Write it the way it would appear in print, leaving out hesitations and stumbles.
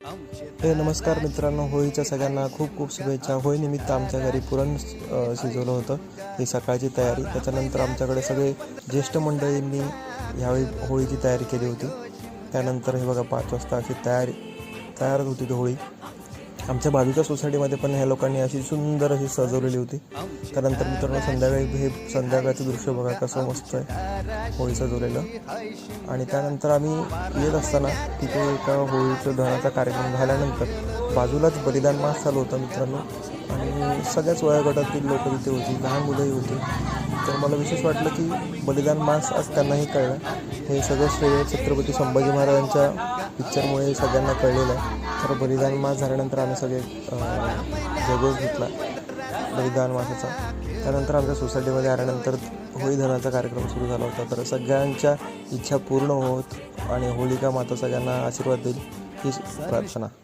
नमस्कार मित्रांनो, होळीच्या सगळ्यांना खूप खूप शुभेच्छा. होळीनिमित्त आमच्या घरी पुरण शिजवलं होतं. ही सकाळची तयारी. त्याच्यानंतर आमच्याकडे सगळे ज्येष्ठ मंडळींनी ह्यावेळी होळीची तयारी केली होती. त्यानंतर हे बघा 5 वाजता अशी तयार होती ती होळी. आमच्या बाजूच्या सोसायटीमध्ये पण ह्या लोकांनी अशी सुंदर अशी सजवलेली होती. त्यानंतर मित्रांनो संध्याकाळी हे संध्याकाळचं दृश्य बघा कसं मस्त आहे होळी सजवलेलं. आणि त्यानंतर आम्ही येत असताना तिथे एका होळीचं दहनाचा कार्यक्रम झाल्यानंतर बाजूलाच बलिदान मास चालू होता मित्रांनो. आणि सगळ्याच वयोगटातील लोक तिथे होती, लहान मुलंही होती. तर मला विशेष वाटलं की बलिदान मास आज त्यांनाही कळलं. हे सगळं श्रेय छत्रपती संभाजी महाराजांच्या पिक्चरमुळे सगळ्यांना कळलेलं आहे. तर बलिदान मास झाल्यानंतर आम्ही सगळे जगोस घेतला बलिदान मासाचा. त्यानंतर आमच्या सोसायटीमध्ये आल्यानंतर होळी दहनाचा कार्यक्रम सुरू झाला होता. तर सगळ्यांच्या इच्छा पूर्ण होत आणि होलिका माता सगळ्यांना आशीर्वाद देईल हीच प्रार्थना.